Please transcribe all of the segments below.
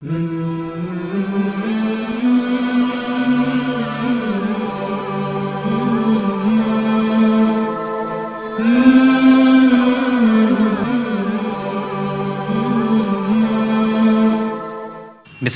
بسم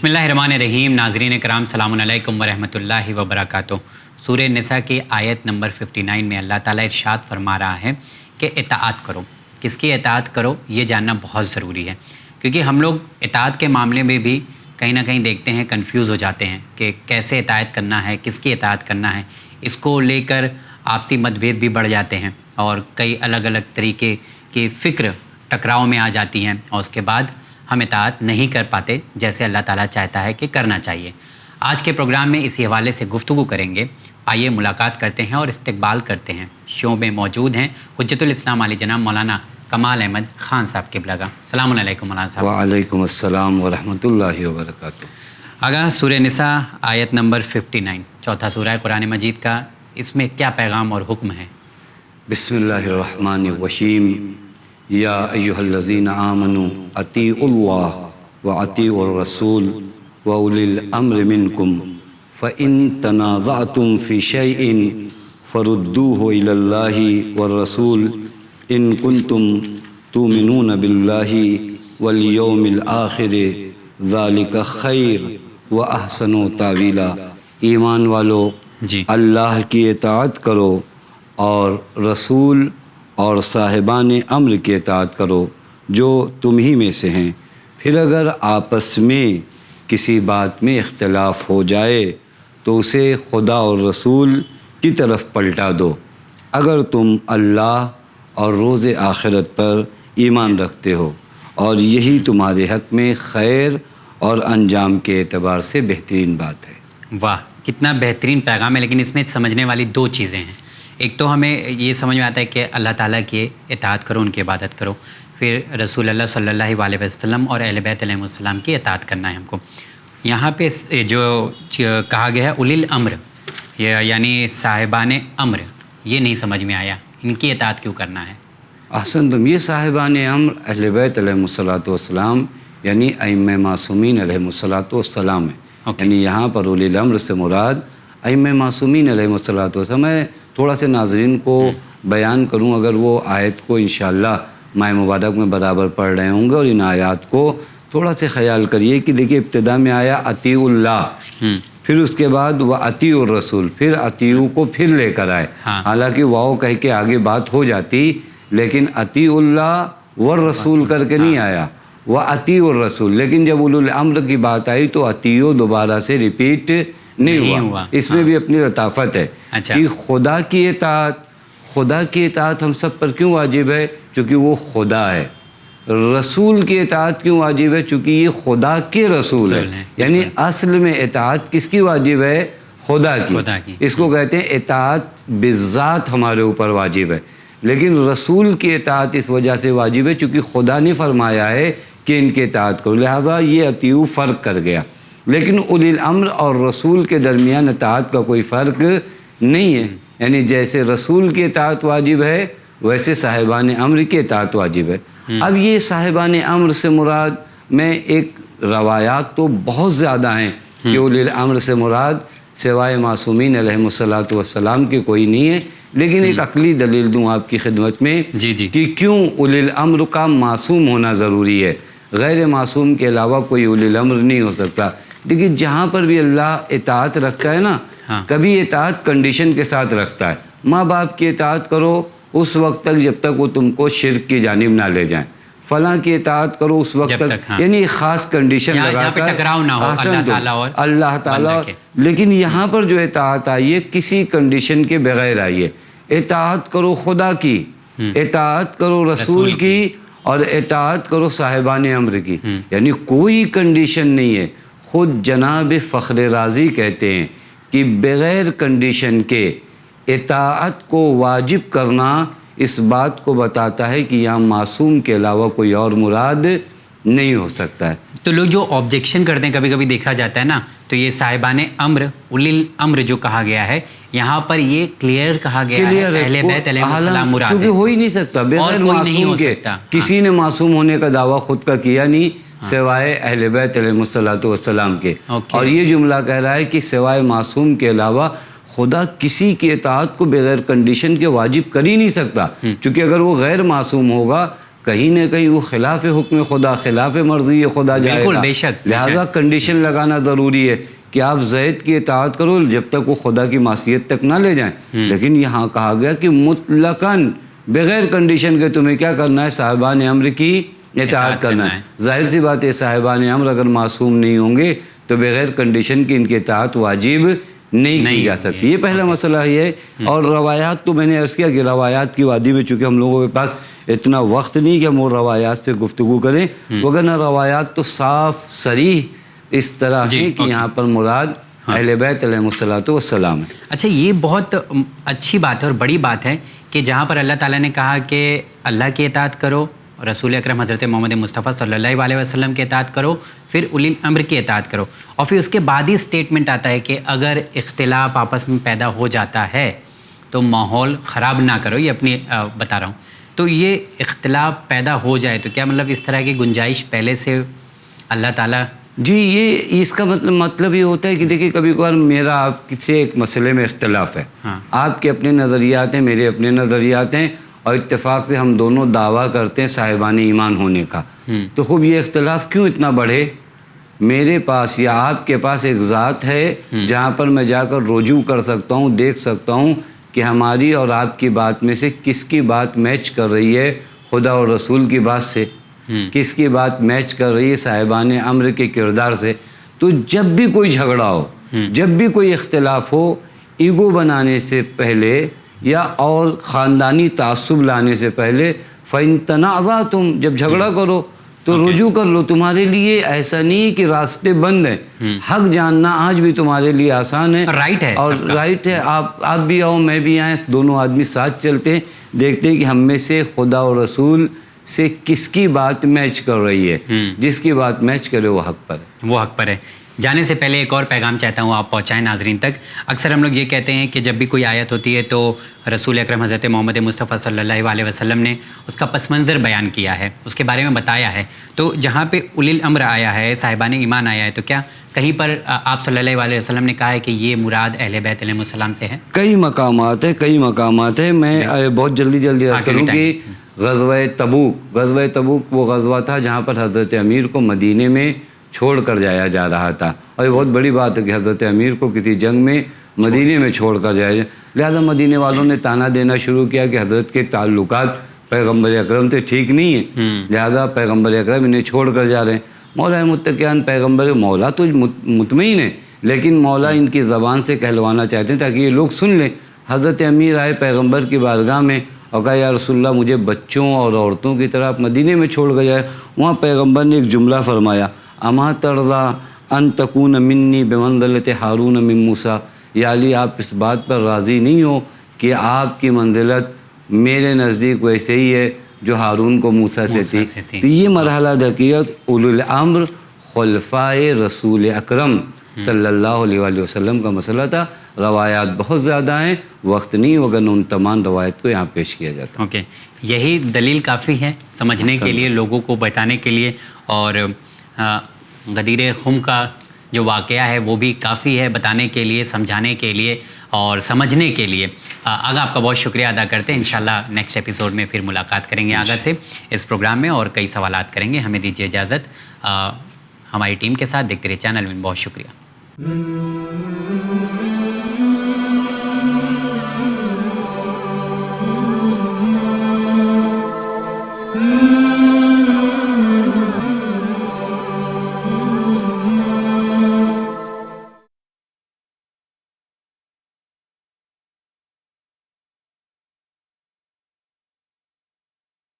اللہ الرحمن الرحیم. ناظرین کرام سلام علیکم ورحمۃ اللہ وبرکاتہ. سورہ نساء کی آیت نمبر 59 میں اللہ تعالیٰ ارشاد فرما رہا ہے کہ اطاعت کرو. کس کی اطاعت کرو یہ جاننا بہت ضروری ہے، کیونکہ ہم لوگ اطاعت کے معاملے میں بھی کہیں نہ کہیں دیکھتے ہیں کنفیوز ہو جاتے ہیں کہ کیسے اطاعت کرنا ہے، کس کی اطاعت کرنا ہے. اس کو لے کر آپسی مت بھید بھی بڑھ جاتے ہیں اور کئی الگ الگ طریقے کی فکر ٹکراؤ میں آ جاتی ہیں، اور اس کے بعد ہم اطاعت نہیں کر پاتے جیسے اللہ تعالیٰ چاہتا ہے کہ کرنا چاہیے. آج کے پروگرام میں اسی حوالے سے گفتگو کریں گے. آئیے ملاقات کرتے ہیں اور استقبال کرتے ہیں. شو میں موجود ہیں حجت الاسلام علی جناب مولانا کمال احمد خان صاحب قبلہ. السلام علیکم مولانا صاحب. وعلیکم السلام ورحمۃ اللہ وبرکاتہ. آگاہ سورہ نساء آیت نمبر 59، چوتھا سورہ قرآن مجید کا، اس میں کیا پیغام اور حکم ہے؟ بسم اللہ الرحمن الرحیم. یا ایہا الذین آمنوا اطیعوا اللہ واطیعوا الرسول واولی الامر منکم فإن تنازعتم فی شیء فردوہ الی اللہ والرسول ان کنتم تؤمنون باللہ والیوم الآخر ذالک خیر واحسن تاویلا. ایمان والو، اللہ کی اطاعت کرو اور رسول اور صاحبان امر کی اطاعت کرو جو تم ہی میں سے ہیں. پھر اگر آپس میں کسی بات میں اختلاف ہو جائے تو اسے خدا اور رسول کی طرف پلٹا دو اگر تم اللہ اور روز آخرت پر ایمان رکھتے ہو، اور یہی تمہارے حق میں خیر اور انجام کے اعتبار سے بہترین بات ہے. واہ، کتنا بہترین پیغام ہے. لیکن اس میں سمجھنے والی دو چیزیں ہیں. ایک تو ہمیں یہ سمجھ میں آتا ہے کہ اللہ تعالیٰ کی اطاعت کرو، ان کی عبادت کرو. پھر رسول اللہ صلی اللہ علیہ وسلم اور اہل بیت علیہ السلام کی اطاعت کرنا ہے ہم کو. یہاں پہ جو کہا گیا ہے اولی الامر، یعنی صاحبان امر، یہ نہیں سمجھ میں آیا. ان کی اطاعت کیوں کرنا ہے؟ احسن تم. یہ صاحبان امر اہل بیت علیہ السلام یعنی ائمہ معصومین علیہ السلام ہے. یعنی یہاں پر اولی الامر سے مراد ائمہ معصومین علیہ السلام. میں تھوڑا سے ناظرین کو بیان کروں، اگر وہ آیت کو انشاءاللہ ماہ مبارک میں برابر پڑھ رہے ہوں گے، اور ان آیات کو تھوڑا سے خیال کریے کہ دیکھیے ابتدا میں آیا اطیعوا اللہ، پھر اس کے بعد واطیعوا الرسول، پھر اطیعوا کو پھر لے کر آئے. حالانکہ واو کہہ کے آگے بات ہو جاتی، لیکن اطیعوا اللہ والرسول کر کے نہیں آیا، واطیعوا الرسول. لیکن جب اولو الامر کی بات آئی تو اطیعوا دوبارہ سے ریپیٹ نہیں ہوا. اس میں بھی اپنی لطافت ہے کہ خدا کی اطاعت ہم سب پر کیوں واجب ہے؟ چونکہ وہ خدا ہے. رسول کی اطاعت کیوں واجب ہے؟ چونکہ یہ خدا کے رسول ہے. یعنی اصل میں اطاعت کس کی واجب ہے؟ خدا کی. اس کو کہتے ہیں اطاعت بالذات ہمارے اوپر واجب ہے. لیکن رسول کی اطاعت اس وجہ سے واجب ہے چونکہ خدا نے فرمایا ہے کہ ان کی اطاعت کرو، لہذا یہ اطیعوا فرق کر گیا. لیکن اولی الامر اور رسول کے درمیان اطاعت کا کوئی فرق نہیں ہے. یعنی جیسے رسول کی اطاعت واجب ہے ویسے صاحبان امر کی اطاعت واجب ہے. اب یہ صاحبان امر سے مراد، میں ایک روایات تو بہت زیادہ ہیں کہ اولی الامر سے مراد سوائے معصومین علیہ السلام کی کوئی نہیں ہے. لیکن ایک عقلی دلیل دوں آپ کی خدمت میں کہ کیوں اولی الامر کا معصوم ہونا ضروری ہے. غیر معصوم کے علاوہ کوئی اولی الامر نہیں ہو سکتا. دیکھیے جہاں پر بھی اللہ اطاعت رکھتا ہے نا، کبھی اطاعت کنڈیشن کے ساتھ رکھتا ہے. ماں باپ کی اطاعت کرو اس وقت تک جب تک وہ تم کو شرک کی جانب نہ لے جائیں. فلاں کی اطاعت کرو اس وقت تک، یعنی خاص کنڈیشن لگا کر ٹکراؤ نہ ہو اللہ تعالیٰ. لیکن یہاں پر جو اطاعت آئی ہے کسی کنڈیشن کے بغیر آئی ہے. اطاعت کرو خدا کی، اطاعت کرو رسول کی، اور اطاعت کرو صاحبان امر کی. یعنی کوئی کنڈیشن نہیں ہے. خود جناب فخر رازی کہتے ہیں کہ بغیر کنڈیشن کے اطاعت کو واجب کرنا اس بات کو بتاتا ہے کہ یہاں معصوم کے علاوہ کوئی اور مراد نہیں ہو سکتا ہے. تو لوگ جو آبجیکشن کرتے ہیں، کبھی کبھی دیکھا جاتا ہے نا، تو یہ صاحبان امر اولی الامر جو کہا گیا ہے یہاں پر یہ کلیئر کہا گیا ہے اہل بیت علیہ السلام مراد ہے. کیونکہ ہو ہی نہیں سکتا بغیر معصوم کے. کسی نے معصوم ہونے کا دعویٰ خود کا کیا نہیں، سوائے اہل بیت علیہ الصلوۃ والسلام کے. اور یہ جملہ کہہ رہا ہے کہ سوائے معصوم کے علاوہ خدا کسی کی اطاعت کو بغیر کنڈیشن کے واجب کر ہی نہیں سکتا، چونکہ اگر وہ غیر معصوم ہوگا کہیں نہ کہیں وہ خلاف حکم خدا، خلاف مرضی خدا جائے گا. لہذا کنڈیشن لگانا ضروری ہے کہ آپ زید کی اطاعت کرو جب تک وہ خدا کی معصیت تک نہ لے جائیں. لیکن یہاں کہا گیا کہ مطلقاً بغیر کنڈیشن کے تمہیں کیا کرنا ہے؟ صاحبان امر کی اطاعت کرنا ہے. ظاہر سی بات ہے صاحبان امر اگر معصوم نہیں ہوں گے تو بغیر کنڈیشن کی ان کی اطاعت واجب نہیں کی جا سکتی. یہ پہلا مسئلہ یہ ہے. اور روایات تو میں نے عرض کیا کہ روایات کی وادی میں چونکہ ہم لوگوں کے پاس اتنا وقت نہیں کہ ہم وہ روایات سے گفتگو کریں، وگرنہ روایات تو صاف صریح اس طرح ہے کہ یہاں پر مراد اہل بیت علیہ الصلوۃ والسلام ہے. اچھا، یہ بہت اچھی بات ہے اور بڑی بات ہے کہ جہاں پر اللہ تعالیٰ نے کہا کہ اللہ کی اطاعت کرو، رسول اکرم حضرت محمد مصطفیٰ صلی اللہ علیہ وسلم کی اطاعت کرو، پھر اولی الامر کی اطاعت کرو، اور پھر اس کے بعد ہی اسٹیٹمنٹ آتا ہے کہ اگر اختلاف آپس میں پیدا ہو جاتا ہے تو ماحول خراب نہ کرو. یہ اپنی بتا رہا ہوں. تو یہ اختلاف پیدا ہو جائے تو کیا مطلب اس طرح کی گنجائش پہلے سے اللہ تعالیٰ؟ جی، یہ اس کا مطلب یہ ہوتا ہے کہ دیکھیے کبھی کبھار میرا آپ سے ایک مسئلے میں اختلاف ہے، آپ کے اپنے نظریات ہیں، میرے اپنے نظریات ہیں، اور اتفاق سے ہم دونوں دعویٰ کرتے ہیں صاحبان ایمان ہونے کا. تو خوب یہ اختلاف کیوں اتنا بڑھے؟ میرے پاس یا آپ کے پاس ایک ذات ہے جہاں پر میں جا کر رجوع کر سکتا ہوں، دیکھ سکتا ہوں کہ ہماری اور آپ کی بات میں سے کس کی بات میچ کر رہی ہے خدا اور رسول کی بات سے، کس کی بات میچ کر رہی ہے صاحبان امر کے کردار سے. تو جب بھی کوئی جھگڑا ہو، جب بھی کوئی اختلاف ہو، ایگو بنانے سے پہلے یا اور خاندانی تعصب لانے سے پہلے فَإِن تَنَازَعْتُمْ، جب جھگڑا کرو تو رجوع کر لو. تمہارے لیے ایسا نہیں کہ راستے بند ہیں، حق جاننا آج بھی تمہارے لیے آسان ہے، رائٹ ہے، اور رائٹ ہے. آپ بھی آؤ، میں بھی آئیں، دونوں آدمی ساتھ چلتے ہیں، دیکھتے ہیں کہ ہم میں سے خدا اور رسول سے کس کی بات میچ کر رہی ہے. جس کی بات میچ کرے وہ حق پر ہے. وہ حق پر ہے. جانے سے پہلے ایک اور پیغام چاہتا ہوں آپ پہنچائیں ناظرین تک. اکثر ہم لوگ یہ کہتے ہیں کہ جب بھی کوئی آیت ہوتی ہے تو رسول اکرم حضرت محمد مصطفیٰ صلی اللہ علیہ وسلم نے اس کا پس منظر بیان کیا ہے، اس کے بارے میں بتایا ہے. تو جہاں پہ اولی الامر آیا ہے، صاحبان ایمان آیا ہے، تو کیا کہیں پر آپ صلی اللہ علیہ وسلم نے کہا ہے کہ یہ مراد اہل بیت علیہ السلام سے ہے؟ کئی مقامات ہیں. میں بہت جلدی عرض کروں کہ غزوہ تبوک وہ غزوہ تھا جہاں پر حضرت امیر کو مدینے میں چھوڑ کر جایا جا رہا تھا. اور یہ بہت بڑی بات ہے کہ حضرت امیر کو کسی جنگ میں مدینے میں چھوڑ کر جایا جائے. لہٰذا مدینے والوں نے تانا دینا شروع کیا کہ حضرت کے تعلقات پیغمبر اکرم سے ٹھیک نہیں ہیں، لہٰذا پیغمبر اکرم انہیں چھوڑ کر جا رہے ہیں. مولا متقیان پیغمبر مولا تو مطمئن ہے، لیکن مولا ان کی زبان سے کہلوانا چاہتے ہیں تاکہ یہ لوگ سن لیں. حضرت امیر آئے پیغمبر کی بارگاہ میں اور کہا یا رسول اللہ مجھے بچوں اور عورتوں کی طرح مدینے میں چھوڑ کر جائے. وہاں پیغمبر نے ایک جملہ فرمایا، اما ترضا ان تکون منی بمنزلت ہارون من موسیٰ، یا علی آپ اس بات پر راضی نہیں ہو کہ آپ کی منزلت میرے نزدیک ویسے ہی ہے جو ہارون کو موسیٰ سے تھی. تو یہ مرحلہ درکیت اولو الامر خلفائے رسول اکرم صلی اللہ علیہ وآلہ وسلم کا مسئلہ تھا. روایات بہت زیادہ ہیں، وقت نہیں وگرنہ ان تمام روایت کو یہاں پیش کیا جاتا. اوکے، یہی دلیل کافی ہے سمجھنے کے لیے، لوگوں کو بتانے کے لیے. اور غدیر خم کا جو واقعہ ہے وہ بھی کافی ہے بتانے کے لیے، سمجھانے کے لیے اور سمجھنے کے لیے. آگا آپ کا بہت شکریہ ادا کرتے ہیں. انشاءاللہ نیکسٹ ایپیسوڈ میں پھر ملاقات کریں گے آگا سے اس پروگرام میں اور کئی سوالات کریں گے. ہمیں دیجیے اجازت. ہماری ٹیم کے ساتھ دیکھتے رہے چینل میں. بہت شکریہ.